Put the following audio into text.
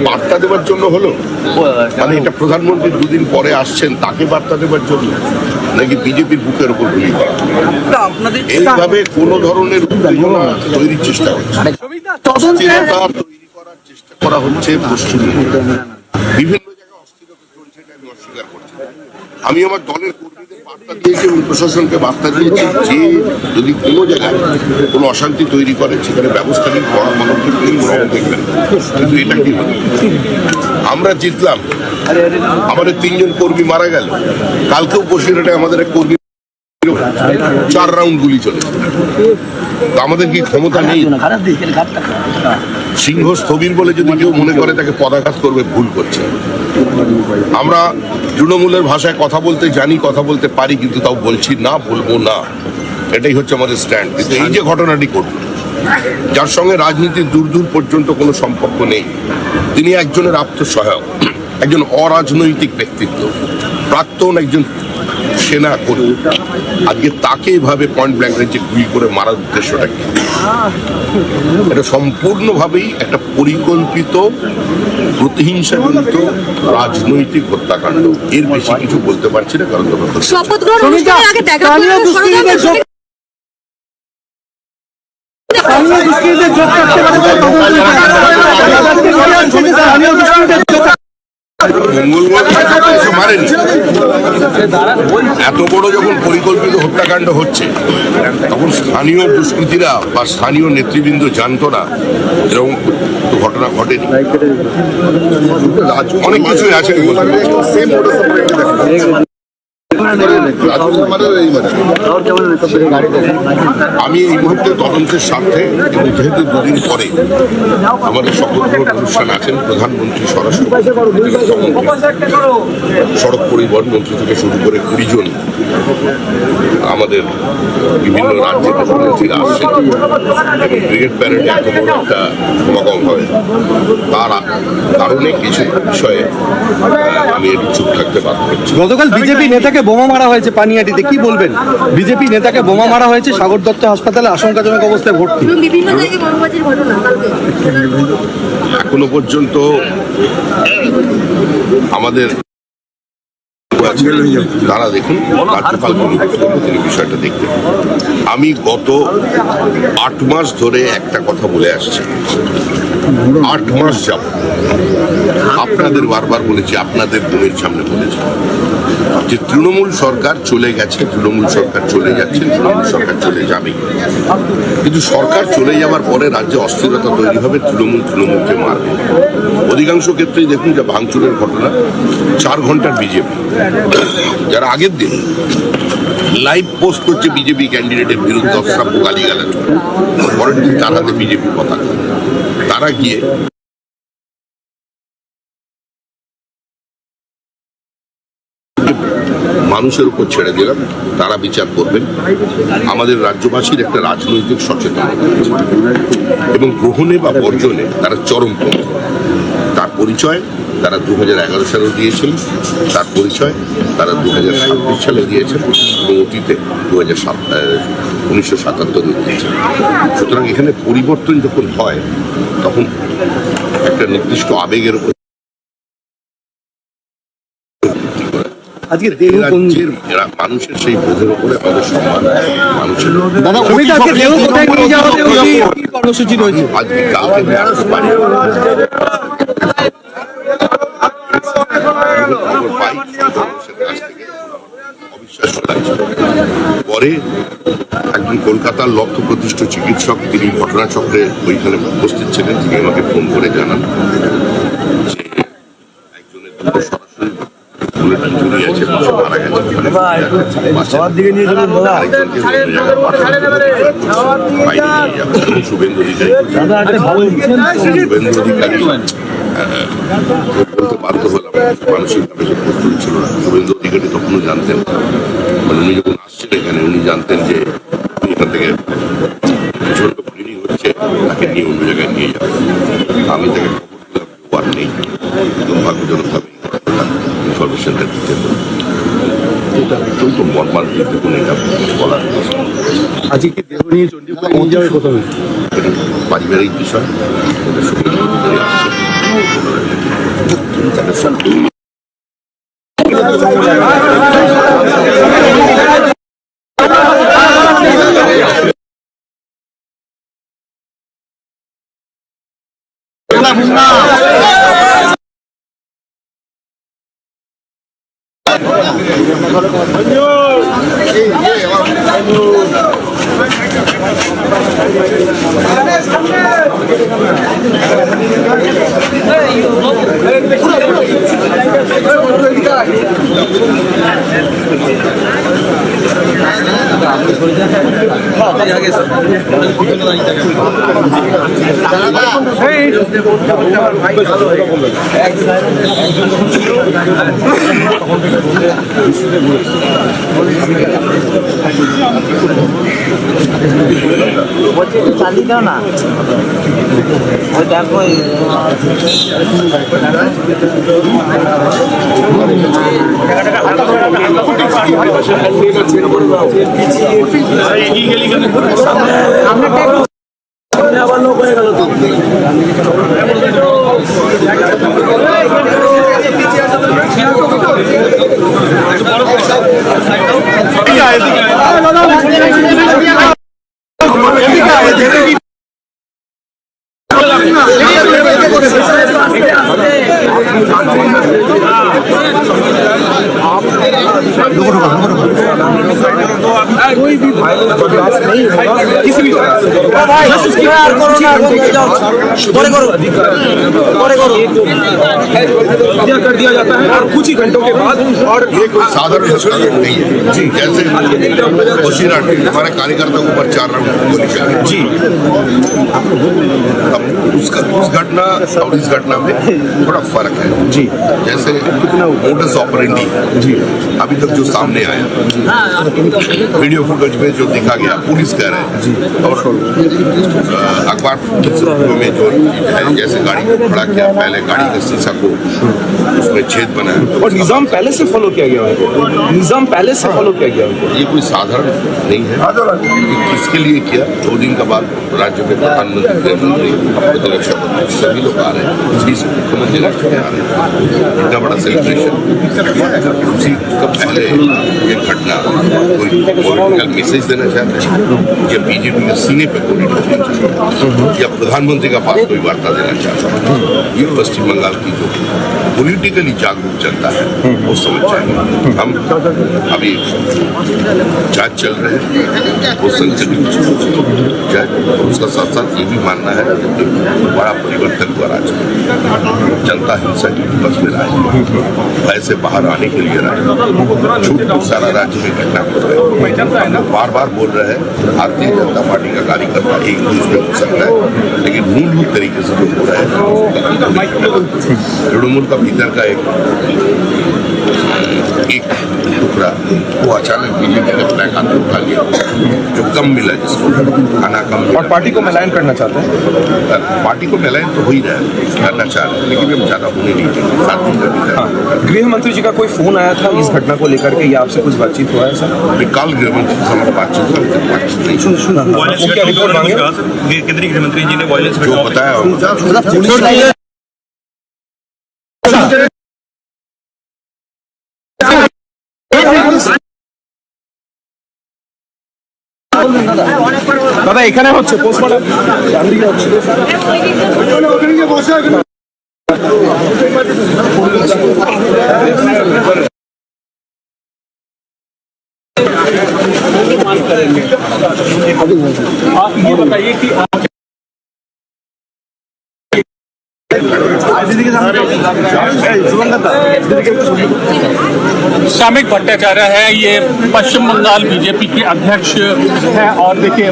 বার্তা দেওয়ার জন্য হলো, মানে এটা প্রধানমন্ত্রী দুদিন পরে আসছেন তাকে বার্তা দেওয়ার জন্য, নাকি বিজেপির বুকের উপর গুলি করা? এইভাবে কোন ধরনের উত্তেজনা তৈরির চেষ্টা হচ্ছে, অস্থিরতা তৈরি করার চেষ্টা করা হচ্ছে পশ্চিমবঙ্গে। বিভিন্ন জায়গায় অস্থিরতা চলছে, এটা আমি অস্বীকার করছি। আমি আমার দলের কর্মীদের বার্তা দিয়েছি এবং প্রশাসনকে বার্তা দিয়েছি যে যদি কোনো জায়গায় কোনো অশান্তি তৈরি করে সেখানে ব্যবস্থা নিয়ে কড়া পদক্ষেপ নিয়ে গ্রহণ দেখবেন। কিন্তু এটা কি হলো, আমরা জিতলাম, আমাদের 3 জন কর্মী মারা গেল। কালকেও বসিরহাটে আমাদের এক কর্মী 4 রাউন্ড গুলি চলেছে। আমাদের কি ক্ষমতা নেই? সিংহ স্থবির বলে যদি কেউ মনে করে তাকে পদাঘাত করবে, ভুল করছে। আমরা তৃণমূলের ভাষায় কথা বলতে জানি, কথা বলতে পারি, কিন্তু তাও বলছি না, বলবো না, এটাই হচ্ছে আমাদের স্ট্যান্ড। কিন্তু এই যে ঘটনাটি ঘটল, যার সঙ্গে রাজনীতির দূর দূর পর্যন্ত কোনো সম্পর্ক নেই, তিনি একজনের আত্মসহায়ক, একজন অরাজনৈতিক ব্যক্তিত্ব, প্রাক্তন একজন সেনা কর্মী, আজকে তাকে এভাবে পয়েন্ট ব্ল্যাঙ্ক রেঞ্জে গুলি করে মারার উদ্দেশ্যটা কি? এটা সম্পূর্ণভাবেই একটা পরিকল্পিত প্রতিহিংসাজনিত রাজনৈতিক হত্যাকাণ্ড। এর বেশি কিছু বলতে পারছি না, কারণ শপথ গ্রহণ অনুষ্ঠানের আগে দেখা এত বড় যখন পরিকল্পিত হত্যাকাণ্ড হচ্ছে, তখন স্থানীয় দুষ্কৃতীরা বা স্থানীয় নেতৃবৃন্দ জানতো না এরকম ঘটনা ঘটেনি। অনেক কিছুই আছে। আমি এই মুহূর্তে তদন্তের স্বার্থে এবং যেহেতু 2 দিন পরে আমাদের শপথ গ্রহণ অনুষ্ঠান আছেন, প্রধানমন্ত্রী, স্বরাষ্ট্র সড়ক পরিবহন মন্ত্রী থেকে শুরু করে 20 জন আমাদের বিভিন্ন রাজ্যের মুখ্যমন্ত্রীরা আসছেন এবং ব্রিগেড প্যারেডে এত বড় একটা সমাগম হয়, তার কারণে কিছু বিষয়ে আমি একটু চুপ থাকতে বাধ্য হচ্ছি। গতকাল বিজেপি নেতাকে বোমা মারা হয়েছে পানিহাটিতে, কি বলবেন? বিজেপি নেতাকে বোমা মারা হয়েছে, সাগর দত্ত হাসপাতালে আশঙ্কাজনক অবস্থায় ভর্তি। এখনো পর্যন্ত আমাদের তারা দেখুন, রাজ্যপাল তিনি বিষয়টা দেখবেন। আমি গত 8 মাস ধরে একটা কথা বলে আসছি, 8 মাস যাব আপনাদের বারবার বলেছি, আপনাদের বোনের সামনে বলেছি যে তৃণমূল সরকার চলে গেছে, তৃণমূল সরকার চলে যাচ্ছে, তৃণমূল সরকার চলে যাবে। কিন্তু সরকার চলে যাওয়ার পরে রাজ্যে অস্থিরতা তৈরি হবে, তৃণমূলকে মারবে। অধিকাংশ ক্ষেত্রেই দেখুন যে ভাঙচুরের ঘটনা 4 ঘন্টার বিজেপি, যারা আগের দিন লাইভ পোস্ট করছে বিজেপি ক্যান্ডিডেটের বিরুদ্ধে অশ্রাব্য গালিগালাজ, পরের দিন তার হাতে বিজেপি পতাকা, তারা গিয়ে মানুষের উপর ছেড়ে দিলাম, তারা বিচার করবেন। আমাদের রাজ্যবাসীর একটা রাজনৈতিক সচেতনতা এবং গ্রহণে বা বর্জনে তারা চরমপন্থী। তার পরিচয় তারা 2011 সালে দিয়েছেন, তার পরিচয় তারা 2026 সালে দিয়েছেন এবং অতীতে 1977 দিয়েছেন। সুতরাং এখানে পরিবর্তন যখন হয় তখন একটা নির্দিষ্ট আবেগের উপর আজকে মানুষের সেই বোধের উপরে আমাদের সম্মান, মানুষের কর্মসূচি রয়েছে। আজকে কালকে আমি আসতে পারি পরে একজন কলকাতার লক্ষ্য প্রতিষ্ঠ চিকিৎসক, তিনি ঘটনাচক্রে ওইখানে উপস্থিত ছিলেন, তিনি আমাকে ফোন করে জানান যে একজনের সরাসরি বুলেটিন চুরি আছে, মারা গেছে। শুভেন্দু অধিকারী বলতে বাধ্য হলাম, মানসিকভাবে সে প্রস্তুত ছিল না। শুভেন্দু অধিকারী তখনও জানতেন, মানে উনি যখন আসছেন এখানে উনি জানতেন যে এখান থেকে প্রচন্ড ক্লিনিং হচ্ছে, তাকে নিয়ে অন্য জায়গায় নিয়ে যাবে। আমি তাকে খবর দিলাম আর নেই, দুর্ভাগ্যজনকভাবে ইনফরমেশনটা দিতে এটা অত্যন্ত মর্মান্তিক। দেখুন, এটা বলার আজকে কি দেহ নিয়ে চণ্ডীপুরে নিয়ে যাবে কোথাও? এটা পারিবারিক বিষয়, এটা শুভেন্দু অধিকারী আসছে। চালিয়ে দাও না ওই দেখো আবার লোক হয়ে গেল তো कोई भी वायलेंस बर्दाश्त नहीं होगा किसी भी तरह से कर दिया जाता है और कुछ ही घंटों के बाद और ये कोई साधारण हत्याकांड नहीं है जी। जैसे वशीरहाट हमारे कार्यकर्ताओं के ऊपर 4 राउंड गोली चली जी। अब उस घटना और इस घटना में थोड़ा फर्क है जी। जैसे मोडस ऑपरेंडी जी अभी तक जो सामने आया वीडियो फुटेज में जो दिखा गया पुलिस कह रहे हैं और अखबार में जो है जैसे गाड़ी को खड़ा किया पहले गाड़ी का शीशा को उसमें छेद बनाया और निजाम पहले से फॉलो किया गया उनको निजाम पहले से फॉलो किया गया उनको ये कोई साधारण नहीं है। इसके लिए किया 2 दिन के बाद राज्य में प्रधानमंत्री गृहमंत्री रक्षा मंत्री सभी लोग आ रहे हैं मुख्यमंत्री राष्ट्र में आ रहे हैं इतना बड़ा सेलिब्रेशन उसी उसका पहले ये घटना कोई पॉलिटिकल मैसेज देना चाहते हैं या बीजेपी के सीने पे गोली डालना चाहते हैं या प्रधानमंत्री का पास कोई वार्ता देना चाहते हैं ये पश्चिम बंगाल की जो पॉलिटिकली जागरूक जनता है वो समझ जाएंगे। हम अभी जांच चल रहे हैं वो संसदीय जांच और उसका साथ साथ ये भी मानना है कि बड़ा परिवर्तन हुआ राज्य में जनता हिंसा की बस में राय भय से बाहर आने के लिए राय झूठ सारा राज्य में घटना हो रहा है। बार बार बोल रहे हैं भारतीय जनता पार्टी का कार्यकर्ता एक दूसरे को सकता है लेकिन मूलभूत तरीके से जो हो रहा है तृणमूल का भीतर का एक टुकड़ा वो अचानक बीजेपी के फ्लैग हाथ में उठा लिया जो कम मिला जिसको खाना कम और पार्टी को मिलान करना चाहते हैं पार्टी को मिलान तो हो ही रहा है करना चाह रहे हैं लेकिन हम ज्यादा होने नहीं चाहिए 7 दिन का भीतर। गृह मंत्री जी का कोई फोन आया था इस घटना को लेकर के या आपसे कुछ बातचीत हुआ है सर कल गृह मंत्री से हमारी बातचीत नहीं क्या रिपोर्ट मांगे केंद्रीय गृह मंत्री जी ने वायलेंस जो बताया দাদা এখানে হচ্ছে পোস্টমর্টম आप ये बताइए कि सामिक भट्टाचार्य है ये पश्चिम बंगाल बीजेपी के अध्यक्ष है और देखिए